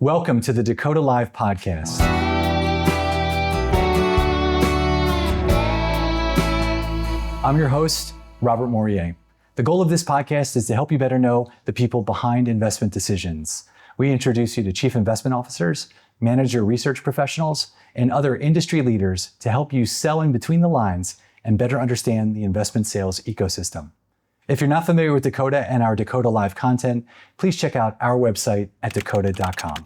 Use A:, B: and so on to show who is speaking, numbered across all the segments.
A: Welcome to the Dakota Live podcast. I'm your host, Robert Morier. The goal of this podcast is to help you better know the people behind investment decisions. We introduce you to chief investment officers, manager research professionals, and other industry leaders to help you sell in between the lines and better understand the investment sales ecosystem. If you're not familiar with Dakota and our Dakota Live content, please check out our website at dakota.com.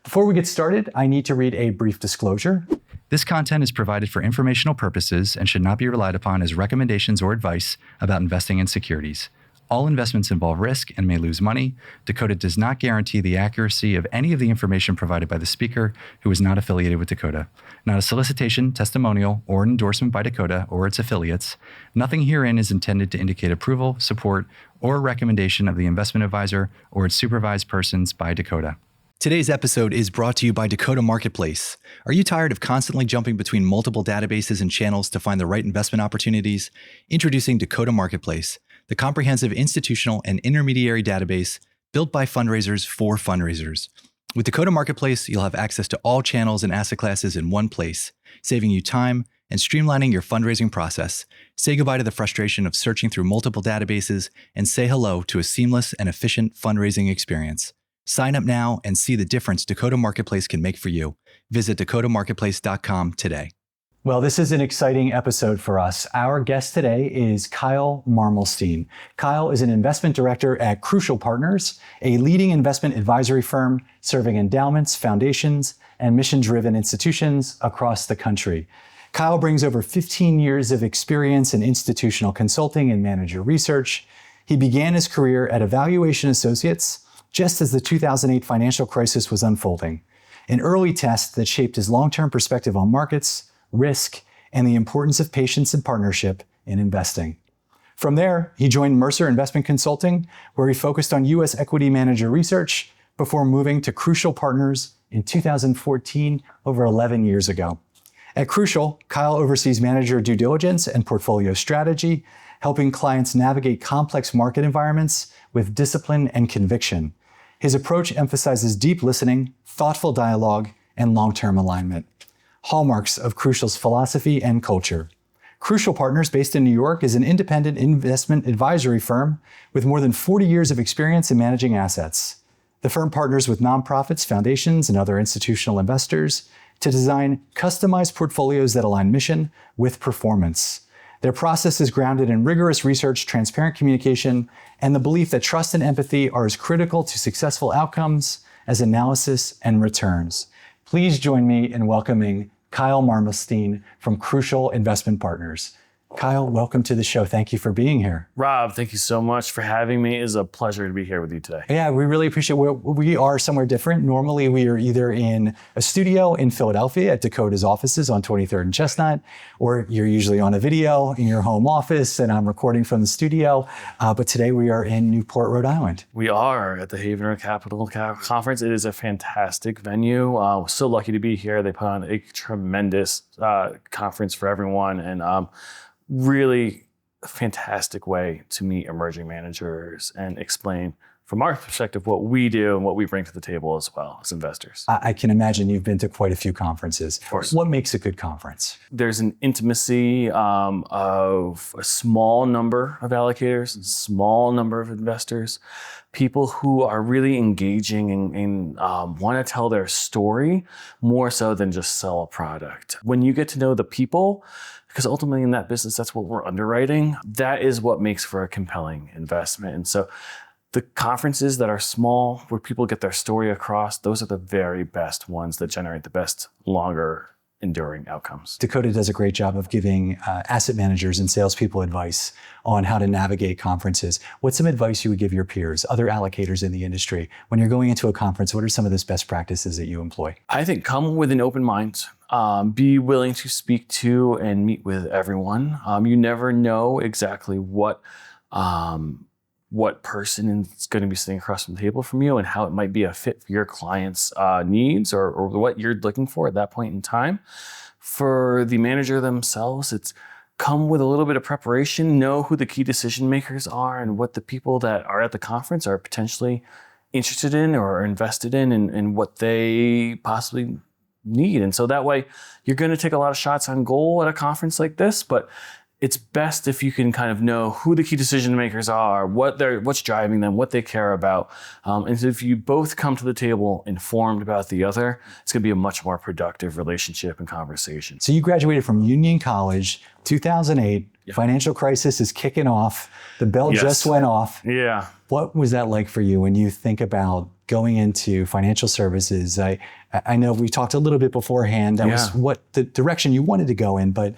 A: Before we get started, I need to read a brief disclosure. This content is provided for informational purposes and should not be relied upon as recommendations or advice about investing in securities. All investments involve risk and may lose money. Dakota does not guarantee the accuracy of any of the information provided by the speaker who is not affiliated with Dakota. Not a solicitation, testimonial, or an endorsement by Dakota or its affiliates. Nothing herein is intended to indicate approval, support, or recommendation of the investment advisor or its supervised persons by Dakota. Today's episode is brought to you by Dakota Marketplace. Are you tired of constantly jumping between multiple databases and channels to find the right investment opportunities? Introducing Dakota Marketplace, the comprehensive institutional and intermediary database built by fundraisers for fundraisers. With Dakota Marketplace, you'll have access to all channels and asset classes in one place, saving you time and streamlining your fundraising process. Say goodbye to the frustration of searching through multiple databases and say hello to a seamless and efficient fundraising experience. Sign up now and see the difference Dakota Marketplace can make for you. Visit dakotamarketplace.com today. Well, this is an exciting episode for us. Our guest today is Kyle Marmelstein. Kyle is an investment director at Crewcial Partners, a leading investment advisory firm serving endowments, foundations, and mission-driven institutions across the country. Kyle brings over 15 years of experience in institutional consulting and manager research. He began his career at Evaluation Associates just as the 2008 financial crisis was unfolding, an early test that shaped his long-term perspective on markets, risk, and the importance of patience and partnership in investing. From there, he joined Mercer Investment Consulting, where he focused on U.S. equity manager research before moving to Crewcial Partners in 2014, over 11 years ago. At Crewcial, Kyle oversees manager due diligence and portfolio strategy, helping clients navigate complex market environments with discipline and conviction. His approach emphasizes deep listening, thoughtful dialogue, and long-term alignment, hallmarks of Crewcial's philosophy and culture. Crewcial Partners, based in New York, is an independent investment advisory firm with more than 40 years of experience in managing assets. The firm partners with nonprofits, foundations, and other institutional investors to design customized portfolios that align mission with performance. Their process is grounded in rigorous research, transparent communication, and the belief that trust and empathy are as critical to successful outcomes as analysis and returns. Please join me in welcoming Kyle Marmelstein from Crewcial Investment Partners. Kyle, welcome to the show. Thank you for being here.
B: Rob, thank you so much for having me. It is a pleasure to be here with you today.
A: Yeah, we really appreciate it. We are somewhere different. Normally, we are either in a studio in Philadelphia at Dakota's offices on 23rd and Chestnut, or you're usually on a video in your home office, and I'm recording from the studio. But today we are in Newport, Rhode Island.
B: We are at the Haven Capital Conference. It is a fantastic venue. We're so lucky to be here. They put on a tremendous conference for everyone, and really a fantastic way to meet emerging managers and explain from our perspective what we do and what we bring to the table as well as investors.
A: I can imagine you've been to quite a few conferences.
B: Of course.
A: What makes a good conference?
B: There's an intimacy of a small number of allocators, a small number of investors, people who are really engaging and want to tell their story more so than just sell a product. When you get to know the people, because ultimately in that business, that's what we're underwriting, that is what makes for a compelling investment. And so the conferences that are small, where people get their story across, those are the very best ones that generate the best, longer enduring outcomes.
A: Dakota does a great job of giving asset managers and salespeople advice on how to navigate conferences. What's some advice you would give your peers, other allocators in the industry? When you're going into a conference, what are some of those best practices that you employ?
B: I think come with an open mind. Be willing to speak to and meet with everyone. You never know exactly what person is going to be sitting across from the table from you and how it might be a fit for your client's needs or what you're looking for at that point in time. For the manager themselves, it's come with a little bit of preparation, know who the key decision makers are and what the people that are at the conference are potentially interested in or invested in what they possibly need. And so that way you're going to take a lot of shots on goal at a conference like this, but it's best if you can kind of know who the key decision makers are, what's driving them, what they care about. And so if you both come to the table informed about the other, it's going to be a much more productive relationship and conversation.
A: So you graduated from Union College, 2008. Yeah. Financial crisis is kicking off. The bell just went off.
B: Yeah.
A: What was that like for you when you think about going into financial services? I know we talked a little bit beforehand. That was what the direction you wanted to go in, but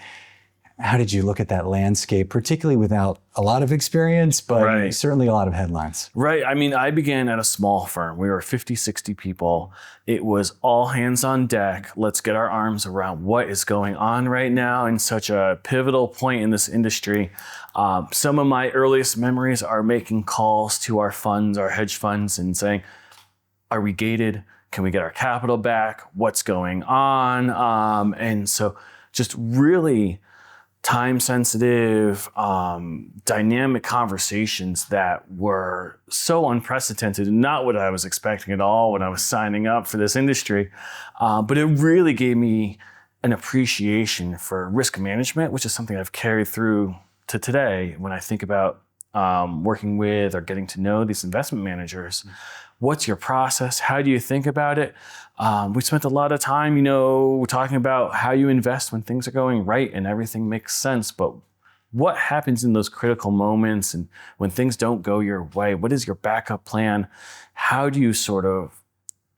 A: how did you look at that landscape, particularly without a lot of experience, but certainly a lot of headlines?
B: Right. I mean, I began at a small firm. We were 50, 60 people. It was all hands on deck. Let's get our arms around what is going on right now in such a pivotal point in this industry. Some of my earliest memories are making calls to our funds, our hedge funds, and saying, are we gated? Can we get our capital back? What's going on? And so just really time-sensitive, dynamic conversations that were so unprecedented and not what I was expecting at all when I was signing up for this industry. But it really gave me an appreciation for risk management, which is something I've carried through to today when I think about working with or getting to know these investment managers. What's your process? How do you think about it? We spent a lot of time, talking about how you invest when things are going right and everything makes sense. But what happens in those critical moments and when things don't go your way? What is your backup plan? How do you sort of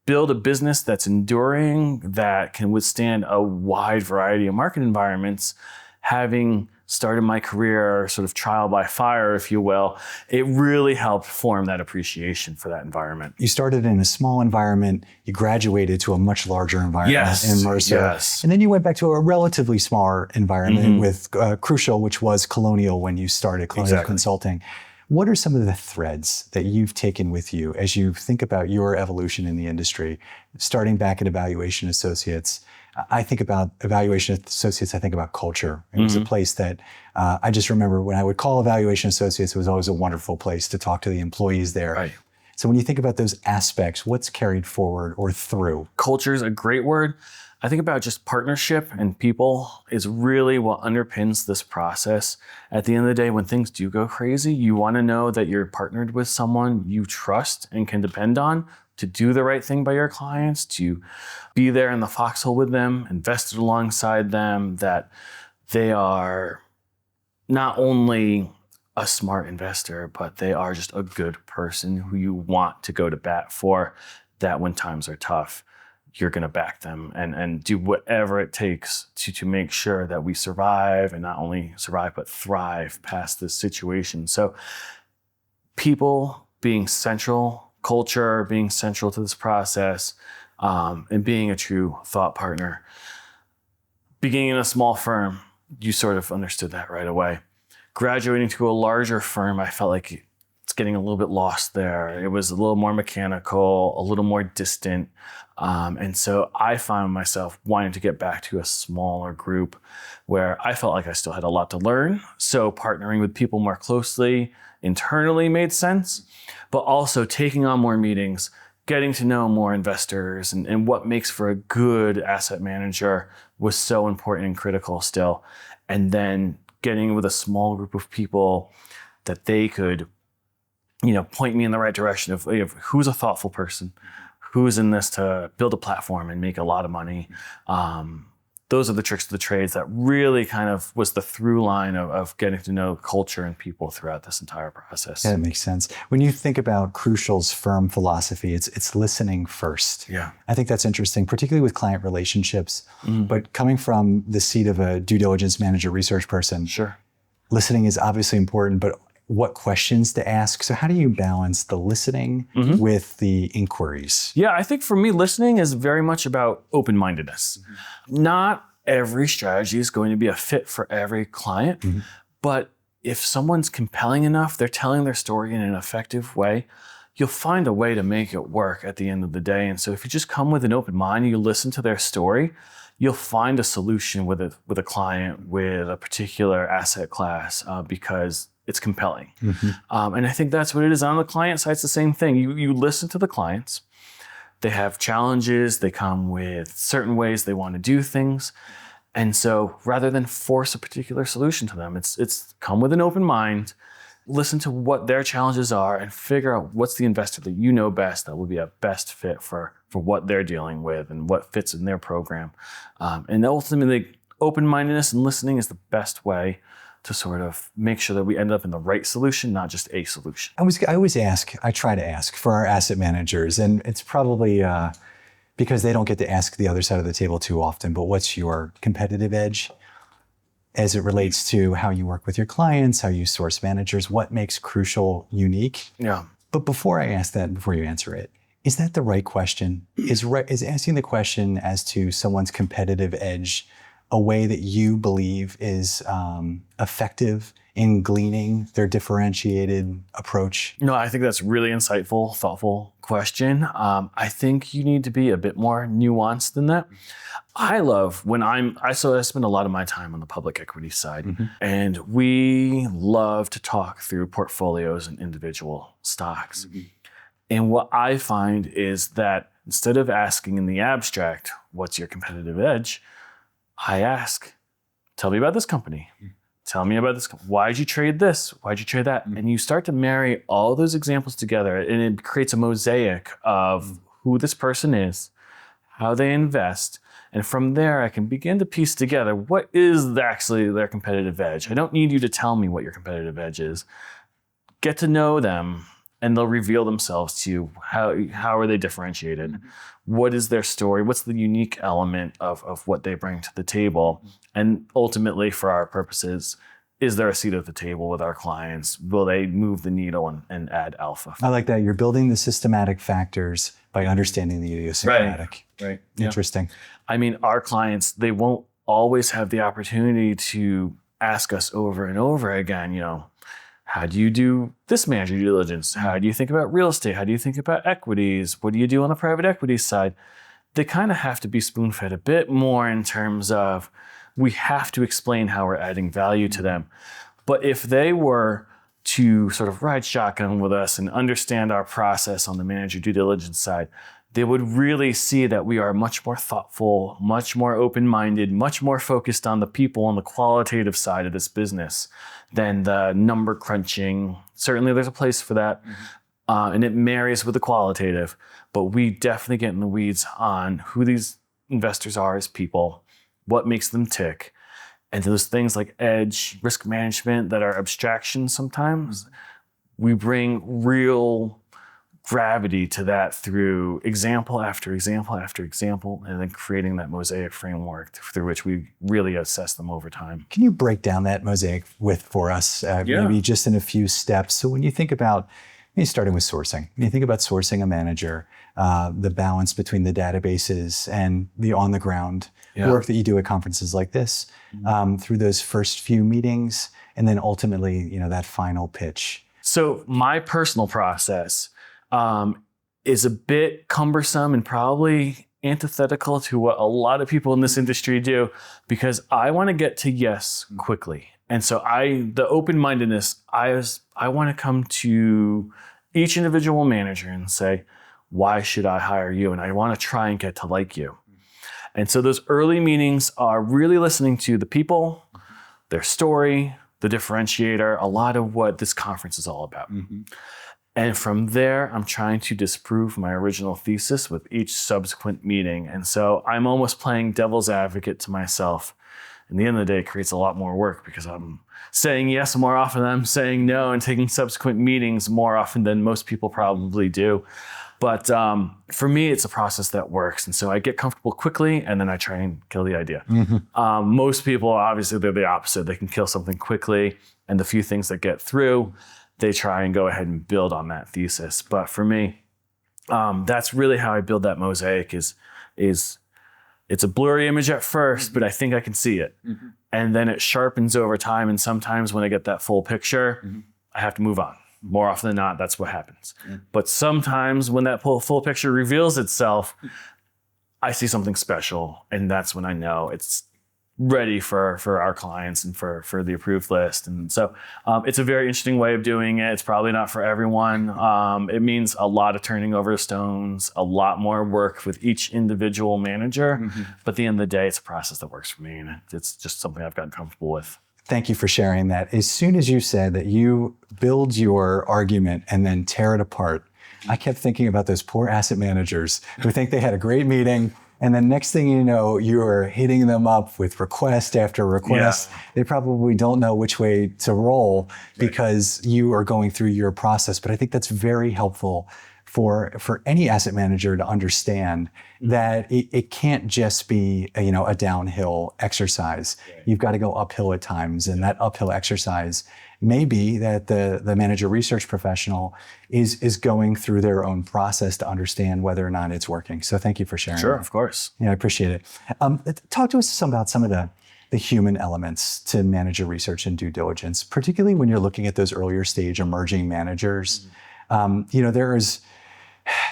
B: build a business that's enduring, that can withstand a wide variety of market environments? Having started my career sort of trial by fire, if you will, it really helped form that appreciation for that environment.
A: You started in a small environment, you graduated to a much larger environment in Mercer.
B: Yes.
A: And then you went back to a relatively small environment with Crewcial, which was Colonial when you started Colonial Consulting. What are some of the threads that you've taken with you as you think about your evolution in the industry, starting back at Evaluation Associates? I think about Evaluation Associates, I think about culture. It was a place that I just remember when I would call Evaluation Associates, it was always a wonderful place to talk to the employees there.
B: Right.
A: So when you think about those aspects, what's carried forward or through?
B: Culture is a great word. I think about just partnership and people is really what underpins this process. At the end of the day, when things do go crazy, you want to know that you're partnered with someone you trust and can depend on to do the right thing by your clients, to be there in the foxhole with them, invested alongside them, that they are not only a smart investor, but they are just a good person who you want to go to bat for, that when times are tough, you're going to back them and do whatever it takes to make sure that we survive, and not only survive, but thrive past this situation. So people being central, culture being central to this process, and being a true thought partner. Beginning in a small firm, you sort of understood that right away. Graduating to a larger firm, I felt like it's getting a little bit lost there. It was a little more mechanical, a little more distant. And so I found myself wanting to get back to a smaller group where I felt like I still had a lot to learn. So partnering with people more closely internally made sense, but also taking on more meetings, getting to know more investors and what makes for a good asset manager was so important and critical still. And then getting with a small group of people that they could, point me in the right direction of who's a thoughtful person, who's in this to build a platform and make a lot of money. Those are the tricks of the trades that really kind of was the through line of getting to know culture and people throughout this entire process.
A: Yeah, that makes sense. When you think about Crewcial's firm philosophy, it's listening first.
B: Yeah.
A: I think that's interesting, particularly with client relationships. But coming from the seat of a due diligence manager, research person,
B: sure,
A: listening is obviously important, but what questions to ask? So how do you balance the listening with the inquiries?
B: Yeah, I think for me, listening is very much about open-mindedness. Not every strategy is going to be a fit for every client, but if someone's compelling enough, they're telling their story in an effective way, you'll find a way to make it work at the end of the day. And so if you just come with an open mind and you listen to their story, you'll find a solution with a client with a particular asset class because it's compelling. And I think that's what it is on the client side. It's the same thing. You listen to the clients. They have challenges. They come with certain ways they want to do things. And so rather than force a particular solution to them, it's come with an open mind, listen to what their challenges are, and figure out what's the investor that you know best that will be a best fit for what they're dealing with and what fits in their program. And ultimately, open-mindedness and listening is the best way to sort of make sure that we end up in the right solution, not just a solution.
A: I try to ask for our asset managers, and it's probably because they don't get to ask the other side of the table too often, but what's your competitive edge as it relates to how you work with your clients, how you source managers, what makes Crewcial unique?
B: Yeah.
A: But before I ask that, before you answer it, is that the right question? Is asking the question as to someone's competitive edge a way that you believe is effective in gleaning their differentiated approach?
B: No, I think that's really insightful, thoughtful question. I think you need to be a bit more nuanced than that. I love when I spend a lot of my time on the public equity side, and we love to talk through portfolios and individual stocks. And what I find is that instead of asking in the abstract, what's your competitive edge? I ask, tell me about this company. Tell me about this. Why'd you trade this? Why'd you trade that? And you start to marry all those examples together, and it creates a mosaic of who this person is, how they invest. And from there, I can begin to piece together what is actually their competitive edge. I don't need you to tell me what your competitive edge is. Get to know them, and they'll reveal themselves to you. How are they differentiated? What is their story? What's the unique element of what they bring to the table? And ultimately, for our purposes, is there a seat at the table with our clients? Will they move the needle and add alpha?
A: I like that. You're building the systematic factors by understanding the idiosyncratic.
B: Right.
A: Interesting.
B: Yeah. I mean, our clients, they won't always have the opportunity to ask us over and over again, how do you do this manager due diligence? How do you think about real estate? How do you think about equities? What do you do on the private equity side? They kind of have to be spoon-fed a bit more in terms of we have to explain how we're adding value to them. But if they were to sort of ride shotgun with us and understand our process on the manager due diligence side, they would really see that we are much more thoughtful, much more open-minded, much more focused on the people and the qualitative side of this business than the number crunching. Certainly there's a place for that, and it marries with the qualitative, but we definitely get in the weeds on who these investors are as people, what makes them tick, and those things like edge, risk management that are abstractions sometimes, we bring real gravity to that through example after example after example, and then creating that mosaic framework through which we really assess them over time.
A: Can you break down that mosaic for us, maybe just in a few steps? So when you think about, starting with sourcing, when you think about sourcing a manager, the balance between the databases and the on-the-ground work that you do at conferences like this, through those first few meetings, and then ultimately, that final pitch.
B: So my personal process is a bit cumbersome and probably antithetical to what a lot of people in this industry do, because I want to get to yes quickly. And so the open-mindedness, I want to come to each individual manager and say, why should I hire you? And I want to try and get to like you. And so those early meetings are really listening to the people, their story, the differentiator, a lot of what this conference is all about. And from there, I'm trying to disprove my original thesis with each subsequent meeting. And so I'm almost playing devil's advocate to myself. In the end of the day, it creates a lot more work because I'm saying yes more often than I'm saying no, and taking subsequent meetings more often than most people probably do. But for me, it's a process that works. And so I get comfortable quickly, and then I try and kill the idea. Most people, obviously, they're the opposite. They can kill something quickly, and the few things that get through, they try and go ahead and build on that thesis. But for me, that's really how I build that mosaic is it's a blurry image at first, but I think I can see it. And then it sharpens over time. And sometimes when I get that full picture, I have to move on. More often than not, that's what happens. But sometimes when that full picture reveals itself, I see something special. And that's when I know it's ready for our clients and for the approved list. And so it's a very interesting way of doing it. It's probably not for everyone. It means a lot of turning over stones, a lot more work with each individual manager. But at the end of the day, it's a process that works for me, and it's just something I've gotten comfortable with.
A: Thank you for sharing that. As soon as you said that you build your argument and then tear it apart, I kept thinking about those poor asset managers who think they had a great meeting, and then next thing you know, you are hitting them up with request after request. They probably don't know which way to roll because you are going through your process. But I think that's very helpful for any asset manager to understand that it can't just be a downhill exercise. You've got to go uphill at times, and that uphill exercise may be that the manager research professional is going through their own process to understand whether or not it's working. So thank you for sharing.
B: Sure, of course.
A: Yeah, I appreciate it. Talk to us about some of the human elements to manager research and due diligence, particularly when you're looking at those earlier stage emerging managers.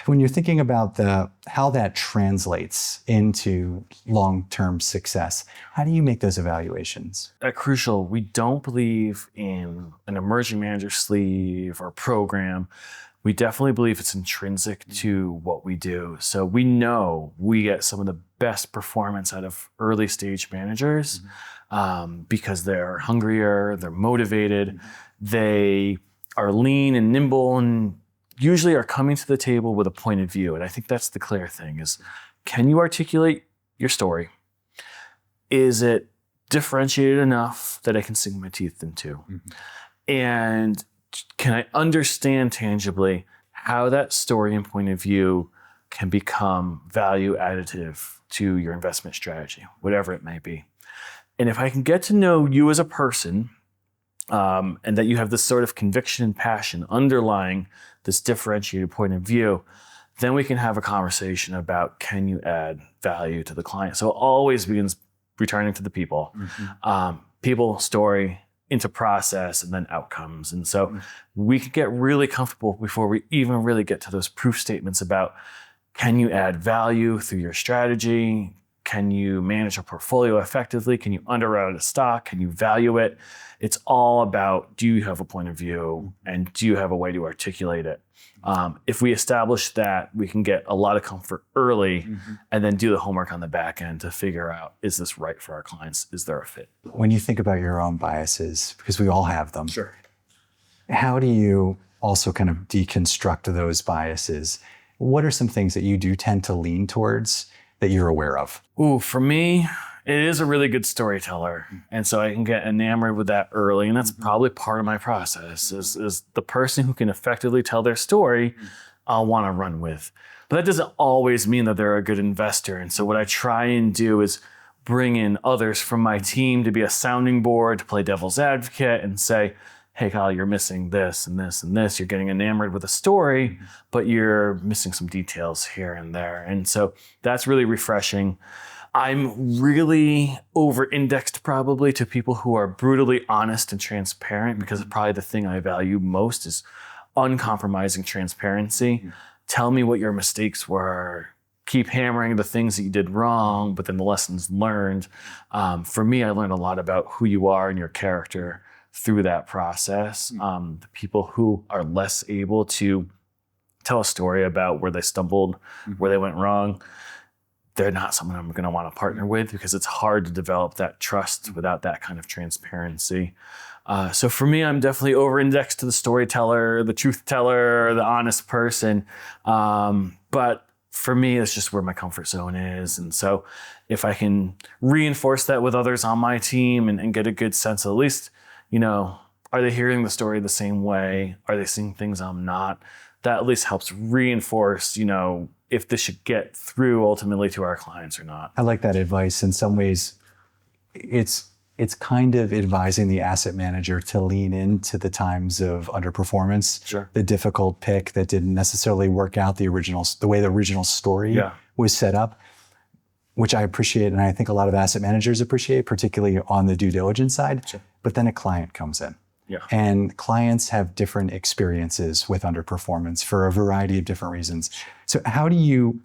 A: When you're thinking about how that translates into long-term success, how do you make those evaluations?
B: At Crewcial, we don't believe in an emerging manager sleeve or program. We definitely believe it's intrinsic to what we do. So we know we get some of the best performance out of early stage managers because they're hungrier, they're motivated, they are lean and nimble, and usually are coming to the table with a point of view. And I think that's the clear thing is, can you articulate your story? Is it differentiated enough that I can sink my teeth into? And can I understand tangibly how that story and point of view can become value additive to your investment strategy, whatever it may be? And if I can get to know you as a person, and that you have this sort of conviction and passion underlying this differentiated point of view, then we can have a conversation about, can you add value to the client? So it always begins returning to the people, people, story, into process, and then outcomes. And so we can get really comfortable before we even really get to those proof statements about, can you add value through your strategy? Can you manage a portfolio effectively? Can you underwrite a stock? Can you value it? It's all about, do you have a point of view, and do you have a way to articulate it? If we establish that, we can get a lot of comfort early and then do the homework on the back end to figure out, is this right for our clients? Is there a fit?
A: When you think about your own biases, because we all have them,
B: Sure.
A: How do you also kind of deconstruct those biases? What are some things that you do tend to lean towards that you're aware of?
B: For me, it is a really good storyteller. And so I can get enamored with that early. And that's probably part of my process is the person who can effectively tell their story, I'll want to run with. But that doesn't always mean that they're a good investor. And so what I try and do is bring in others from my team to be a sounding board, to play devil's advocate and say, hey, Kyle, you're missing this and this and this. You're getting enamored with a story, but you're missing some details here and there. And so that's really refreshing. I'm really over-indexed probably to people who are brutally honest and transparent, because probably the thing I value most is uncompromising transparency. Tell me what your mistakes were. Keep hammering the things that you did wrong, but then the lessons learned. For me, I learned a lot about who you are and your character through that process. The people who are less able to tell a story about where they stumbled, where they went wrong, they're not someone I'm going to want to partner with, because it's hard to develop that trust without that kind of transparency. So for me, I'm definitely over-indexed to the storyteller, the truth teller, the honest person. But for me, it's just where my comfort zone is. And so if I can reinforce that with others on my team and get a good sense of, at least, are they hearing the story the same way? Are they seeing things I'm not? That at least helps reinforce, if this should get through ultimately to our clients or not.
A: I like that advice. In some ways, it's kind of advising the asset manager to lean into the times of underperformance,
B: Sure.
A: The difficult pick that didn't necessarily work out the way the original story was set up, which I appreciate, and I think a lot of asset managers appreciate, particularly on the due diligence side.
B: Sure.
A: But then a client comes in.
B: Yeah.
A: And clients have different experiences with underperformance for a variety of different reasons. So how do you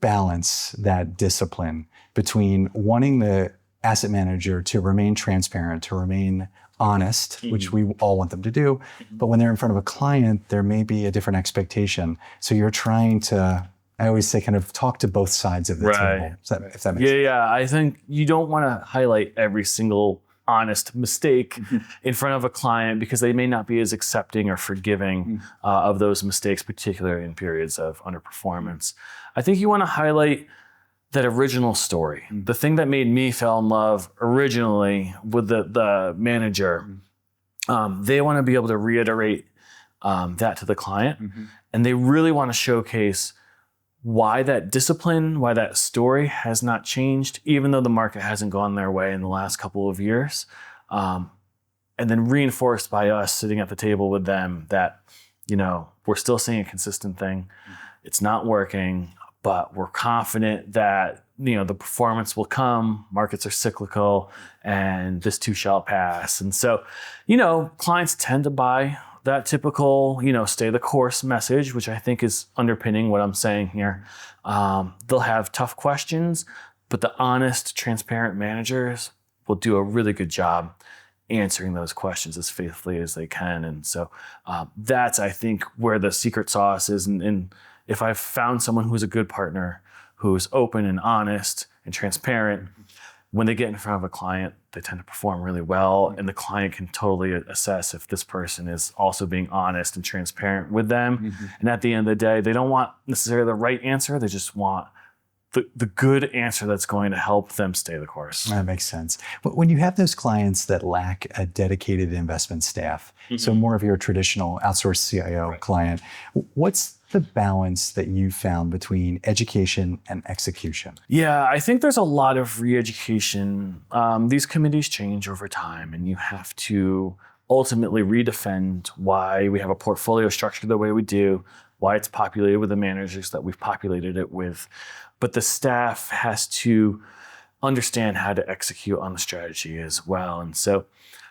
A: balance that discipline between wanting the asset manager to remain transparent, to remain honest, which we all want them to do, but when they're in front of a client, there may be a different expectation. So you're trying to, I always say, kind of talk to both sides of the table. If that makes sense.
B: Yeah. I think you don't want to highlight every single honest mistake in front of a client because they may not be as accepting or forgiving of those mistakes, particularly in periods of underperformance. I think you want to highlight that original story, the thing that made me fall in love originally with the manager. They want to be able to reiterate that to the client, and they really want to showcase why that discipline, why that story has not changed, even though the market hasn't gone their way in the last couple of years. And then reinforced by us sitting at the table with them that, we're still seeing a consistent thing. It's not working, but we're confident that, the performance will come, markets are cyclical, and this too shall pass. And so, clients tend to buy that typical, stay the course message, which I think is underpinning what I'm saying here. They'll have tough questions, but the honest, transparent managers will do a really good job answering those questions as faithfully as they can. And so that's, I think, where the secret sauce is. And if I've found someone who's a good partner, who's open and honest and transparent, when they get in front of a client, they tend to perform really well, and the client can totally assess if this person is also being honest and transparent with them. And at the end of the day, they don't want necessarily the right answer. They just want the good answer that's going to help them stay the course.
A: That makes sense. But when you have those clients that lack a dedicated investment staff, so more of your traditional outsourced CIO client, what's the balance that you found between education and execution?
B: Yeah, I think there's a lot of re-education. These committees change over time, and you have to ultimately redefend why we have a portfolio structured the way we do, why it's populated with the managers that we've populated it with. But the staff has to understand how to execute on the strategy as well. And so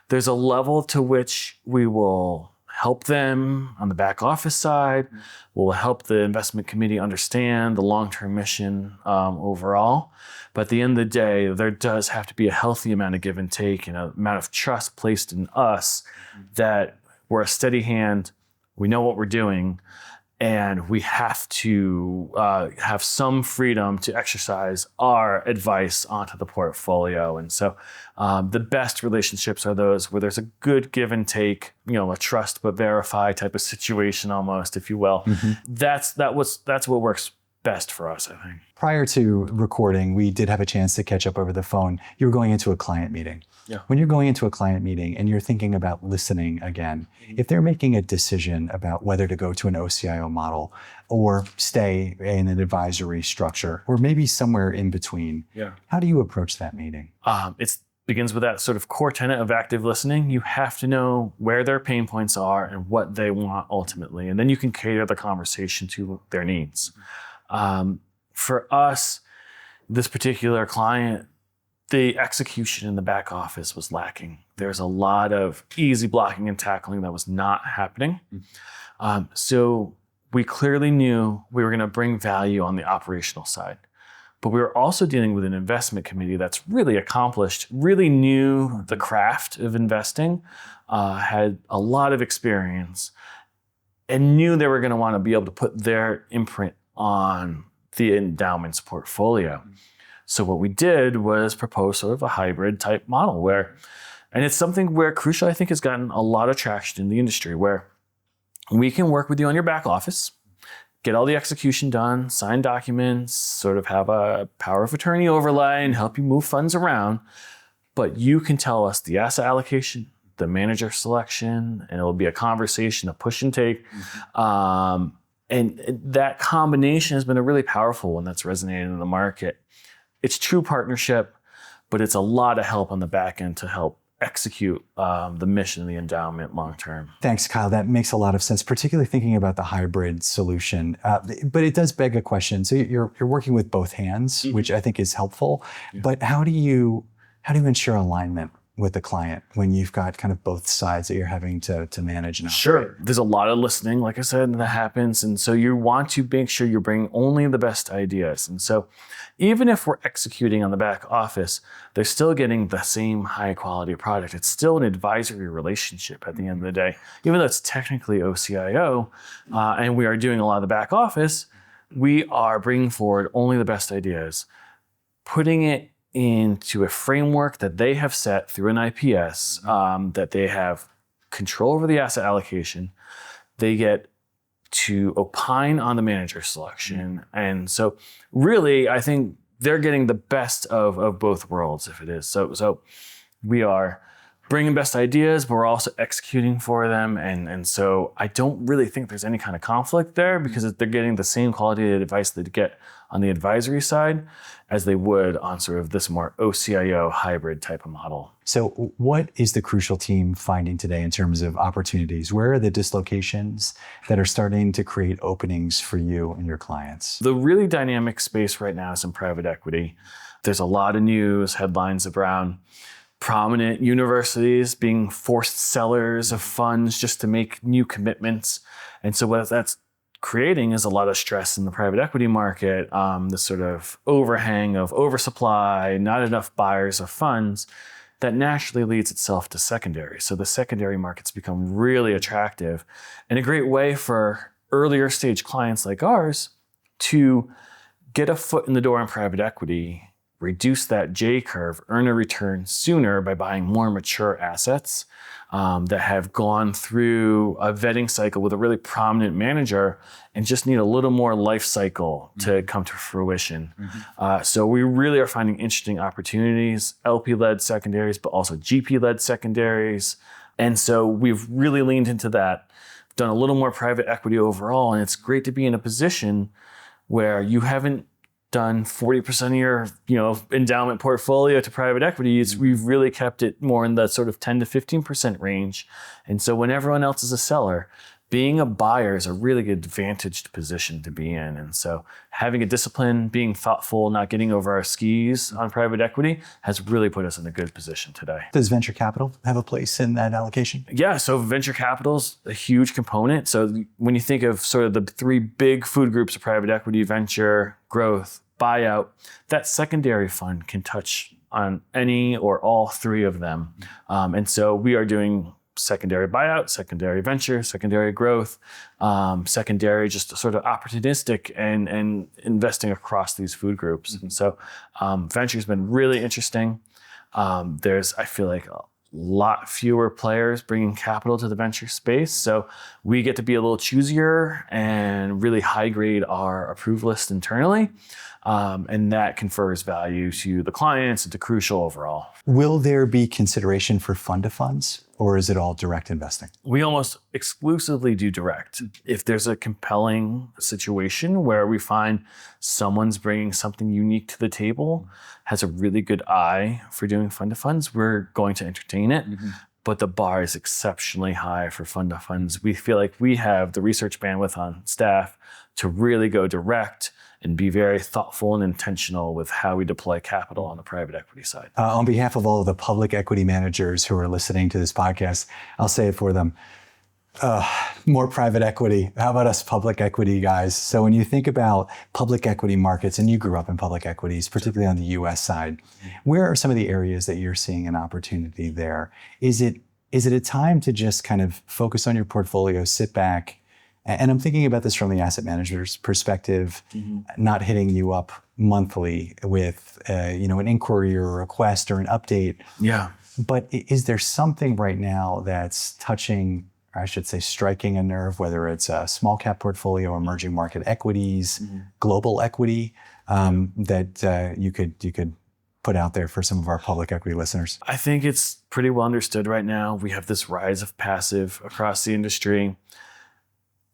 B: there's a level to which we will help them on the back office side. We'll help the investment committee understand the long-term mission overall. But at the end of the day, there does have to be a healthy amount of give and take and an amount of trust placed in us that we're a steady hand, we know what we're doing, and we have to have some freedom to exercise our advice onto the portfolio. And so the best relationships are those where there's a good give and take, a trust but verify type of situation almost, if you will. That's what works best for us, I think.
A: Prior to recording, we did have a chance to catch up over the phone. You were going into a client meeting.
B: Yeah.
A: When you're going into a client meeting and you're thinking about listening again, if they're making a decision about whether to go to an OCIO model or stay in an advisory structure, or maybe somewhere in between, how do you approach that meeting?
B: It begins with that sort of core tenet of active listening. You have to know where their pain points are and what they want ultimately, and then you can cater the conversation to their needs. For us, this particular client, the execution in the back office was lacking. There's a lot of easy blocking and tackling that was not happening. So we clearly knew we were going to bring value on the operational side. But we were also dealing with an investment committee that's really accomplished, really knew the craft of investing, had a lot of experience, and knew they were going to want to be able to put their imprint on the endowments portfolio. So what we did was propose sort of a hybrid type model and it's something where Crewcial, I think, has gotten a lot of traction in the industry, where we can work with you on your back office, get all the execution done, sign documents, sort of have a power of attorney overlay and help you move funds around. But you can tell us the asset allocation, the manager selection, and it'll be a conversation, a push and take. And that combination has been a really powerful one that's resonated in the market. It's true partnership, but it's a lot of help on the back end to help execute the mission of the endowment long term.
A: Thanks, Kyle. That makes a lot of sense, particularly thinking about the hybrid solution. But it does beg a question. So you're working with both hands, which I think is helpful. But how do you ensure alignment with the client when you've got kind of both sides that you're having to manage and operate?
B: Sure. There's a lot of listening, like I said, that happens. And so you want to make sure you're bringing only the best ideas. And so even if we're executing on the back office, they're still getting the same high quality product. It's still an advisory relationship at the end of the day. Even though it's technically OCIO, and we are doing a lot of the back office, we are bringing forward only the best ideas, putting it into a framework that they have set through an IPS, that they have control over the asset allocation. They get to opine on the manager selection. And so really, I think they're getting the best of both worlds, if it is. So we are bringing best ideas, but we're also executing for them. And so I don't really think there's any kind of conflict there, because they're getting the same quality of advice they'd get on the advisory side as they would on sort of this more OCIO hybrid type of model.
A: So what is the Crewcial team finding today in terms of opportunities? Where are the dislocations that are starting to create openings for you and your clients?
B: The really dynamic space right now is in private equity. There's a lot of news, headlines around prominent universities being forced sellers of funds just to make new commitments. And so what that's creating is a lot of stress in the private equity market, this sort of overhang of oversupply, not enough buyers of funds, that naturally leads itself to secondary. So the secondary markets become really attractive, and a great way for earlier stage clients like ours to get a foot in the door in private equity, reduce that J curve, earn a return sooner by buying more mature assets that have gone through a vetting cycle with a really prominent manager and just need a little more life cycle to come to fruition. So we really are finding interesting opportunities, LP-led secondaries, but also GP-led secondaries. And so we've really leaned into that, done a little more private equity overall, and it's great to be in a position where you haven't done 40% of your endowment portfolio to private equity. We've really kept it more in the sort of 10 to 15% range. And so when everyone else is a seller, being a buyer is a really good advantaged position to be in. And so having a discipline, being thoughtful, not getting over our skis on private equity has really put us in a good position today.
A: Does venture capital have a place in that allocation?
B: Yeah, so venture capital is a huge component. So when you think of sort of the three big food groups of private equity, venture, growth, buyout, that secondary fund can touch on any or all three of them. And so we are doing secondary buyout, secondary venture, secondary growth, secondary just sort of opportunistic and investing across these food groups. And so venture's been really interesting. There's, I feel like, a lot fewer players bringing capital to the venture space. So we get to be a little choosier and really high grade our approved list internally. And that confers value to the clients and to Crewcial overall.
A: Will there be consideration for fund of funds, or is it all direct investing?
B: We almost exclusively do direct. If there's a compelling situation where we find someone's bringing something unique to the table, has a really good eye for doing fund of funds, we're going to entertain it. But the bar is exceptionally high for fund of funds. We feel like we have the research bandwidth on staff to really go direct and be very thoughtful and intentional with how we deploy capital on the private equity side.
A: On behalf of all of the public equity managers who are listening to this podcast, I'll say it for them. More private equity. How about us public equity guys? So when you think about public equity markets, and you grew up in public equities, particularly on the US side, where are some of the areas that you're seeing an opportunity there? Is it a time to just kind of focus on your portfolio, sit back? And I'm thinking about this from the asset manager's perspective, not hitting you up monthly with an inquiry or a request or an update.
B: Yeah.
A: But is there something right now that's touching, or I should say striking a nerve, whether it's a small cap portfolio, emerging market equities, global equity, that you could put out there for some of our public equity listeners?
B: I think it's pretty well understood right now. We have this rise of passive across the industry.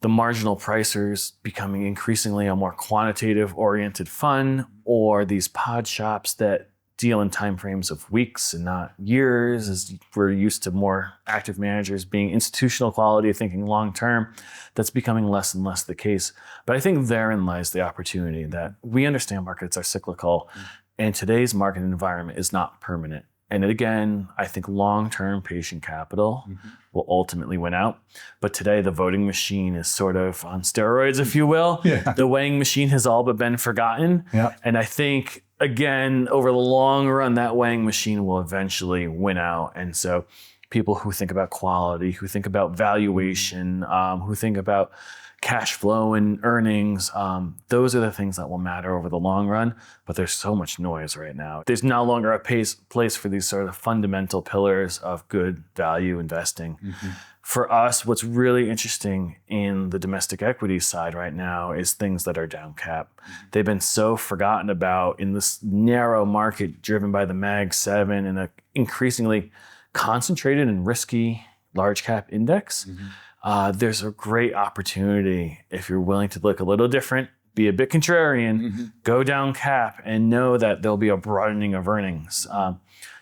B: The marginal pricers becoming increasingly a more quantitative oriented fund, or these pod shops that deal in timeframes of weeks and not years, as we're used to more active managers being institutional quality, thinking long term. That's becoming less and less the case. But I think therein lies the opportunity that we understand markets are cyclical, and today's market environment is not permanent. And again, I think long-term patient capital will ultimately win out. But today, the voting machine is sort of on steroids, if you will.
A: Yeah.
B: The weighing machine has all but been forgotten.
A: Yeah.
B: And I think, again, over the long run, that weighing machine will eventually win out. And so people who think about quality, who think about valuation, who think about cash flow and earnings, those are the things that will matter over the long run. But there's so much noise right now. There's no longer a place for these sort of fundamental pillars of good value investing. For us, what's really interesting in the domestic equity side right now is things that are down cap. They've been so forgotten about in this narrow market driven by the Mag 7 and an increasingly concentrated and risky large cap index. There's a great opportunity if you're willing to look a little different, be a bit contrarian, go down cap, and know that there'll be a broadening of earnings.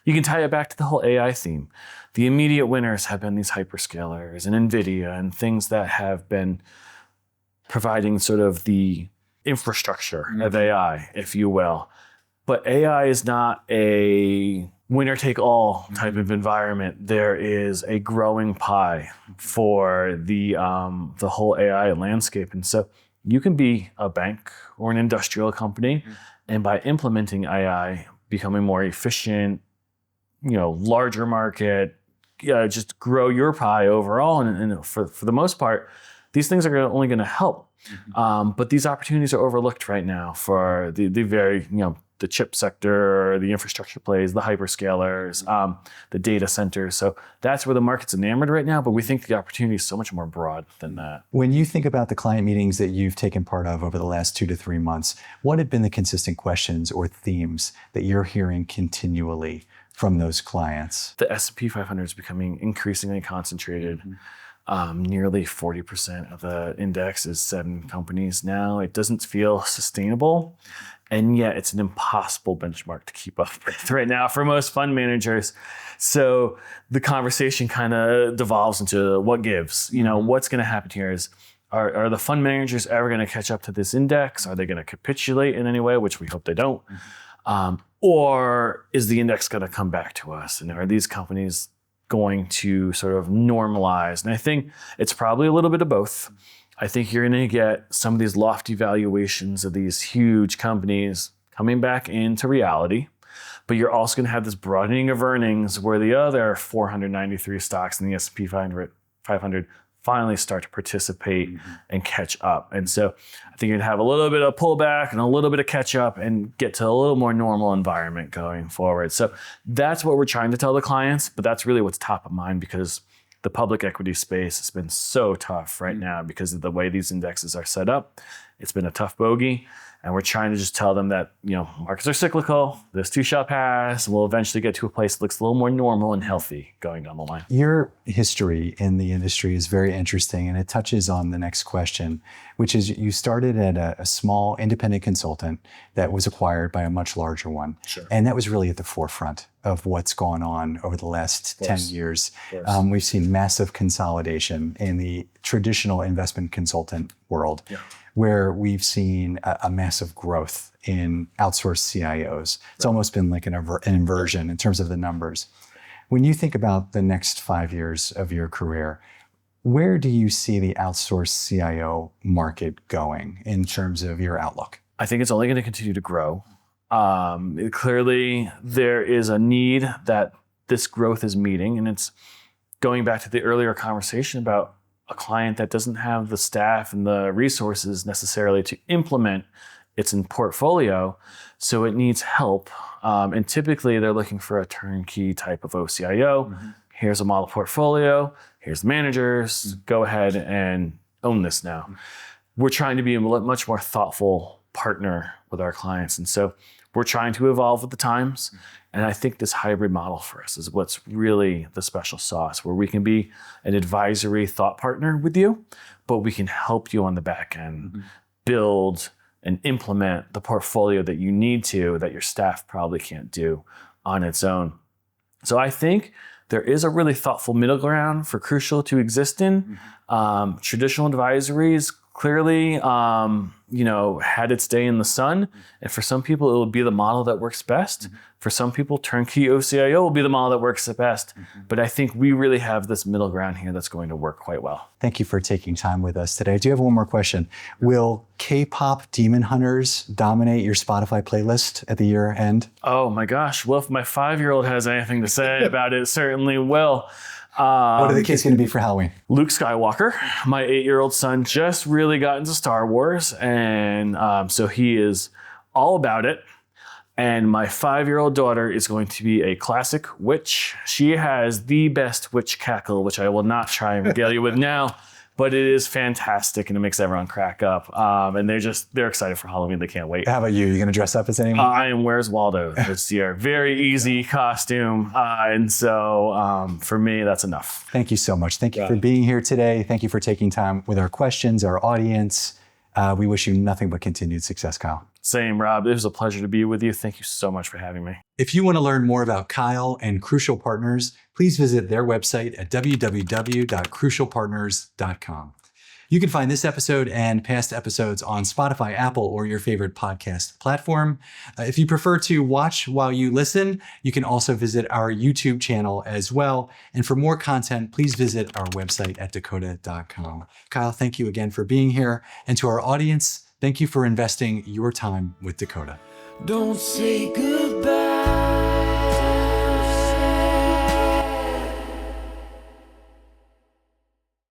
B: You can tie it back to the whole AI theme. The immediate winners have been these hyperscalers and NVIDIA and things that have been providing sort of the infrastructure of AI, if you will. But AI is not a winner-take-all type of environment. There is a growing pie for the whole AI landscape. And so you can be a bank or an industrial company, and by implementing AI, becoming more efficient, larger market, just grow your pie overall. And for the most part, these things are only going to help. But these opportunities are overlooked right now for the very, the chip sector, the infrastructure plays, the hyperscalers, the data centers. So that's where the market's enamored right now, but we think the opportunity is so much more broad than that.
A: When you think about the client meetings that you've taken part of over the last 2 to 3 months, what have been the consistent questions or themes that you're hearing continually from those clients?
B: The S&P 500 is becoming increasingly concentrated. Nearly 40% of the index is 7 companies now. It doesn't feel sustainable. And yet it's an impossible benchmark to keep up with right now for most fund managers. So the conversation kind of devolves into what gives. What's going to happen here is, are the fund managers ever going to catch up to this index? Are they going to capitulate in any way, which we hope they don't? Or is the index going to come back to us? And are these companies going to sort of normalize? And I think it's probably a little bit of both. I think you're going to get some of these lofty valuations of these huge companies coming back into reality, but you're also going to have this broadening of earnings where the other 493 stocks in the S&P 500 finally start to participate and catch up. And so I think you're going to have a little bit of pullback and a little bit of catch up and get to a little more normal environment going forward. So that's what we're trying to tell the clients, but that's really what's top of mind because the public equity space has been so tough right now because of the way these indexes are set up. It's been a tough bogey. And we're trying to just tell them that, markets are cyclical. This too shall pass. And we'll eventually get to a place that looks a little more normal and healthy going down the line.
A: Your history in the industry is very interesting, and it touches on the next question, which is you started at a small independent consultant that was acquired by a much larger one.
B: Sure.
A: And that was really at the forefront of what's gone on over the last 10 years. We've seen massive consolidation in the traditional investment consultant world. Where we've seen a massive growth in outsourced CIOs. It's almost been like an inversion in terms of the numbers. When you think about the next 5 years of your career, where do you see the outsourced CIO market going in terms of your outlook?
B: I think it's only going to continue to grow. Clearly, there is a need that this growth is meeting, and it's going back to the earlier conversation about a client that doesn't have the staff and the resources necessarily to implement its in portfolio, so it needs help. And typically they're looking for a turnkey type of OCIO. Here's a model portfolio, here's the managers, go ahead and own this now. We're trying to be a much more thoughtful partner with our clients. And so we're trying to evolve with the times. And I think this hybrid model for us is what's really the special sauce, where we can be an advisory thought partner with you, but we can help you on the back end build and implement the portfolio that you need to, that your staff probably can't do on its own. So I think there is a really thoughtful middle ground for Crewcial to exist in. Traditional advisory is clearly, had its day in the sun. And for some people, it will be the model that works best. For some people, turnkey OCIO will be the model that works the best. But I think we really have this middle ground here that's going to work quite well.
A: Thank you for taking time with us today. I do have one more question. Will K-pop Demon Hunters dominate your Spotify playlist at the year end?
B: Oh my gosh. Well, if my 5-year-old has anything to say about it, it certainly will.
A: What are the kids going to be for Halloween?
B: Luke Skywalker. My 8-year-old son just really got into Star Wars, and so he is all about it. And my 5-year-old daughter is going to be a classic witch. She has the best witch cackle, which I will not try and regale you with now, but it is fantastic and it makes everyone crack up. And they're excited for Halloween. They can't wait.
A: How about you? You going to dress up as anyone?
B: I am Where's Waldo this year. Very easy costume. And so for me, that's enough.
A: Thank you so much. Thank you for being here today. Thank you for taking time with our questions, our audience. We wish you nothing but continued success, Kyle.
B: Same, Rob. It was a pleasure to be with you. Thank you so much for having me.
A: If you want to learn more about Kyle and Crewcial Partners, please visit their website at www.crucialpartners.com. You can find this episode and past episodes on Spotify, Apple, or your favorite podcast platform. If you prefer to watch while you listen, you can also visit our YouTube channel as well. And for more content, please visit our website at dakota.com. Kyle, thank you again for being here. And to our audience, thank you for investing your time with Dakota.
C: Don't say goodbye.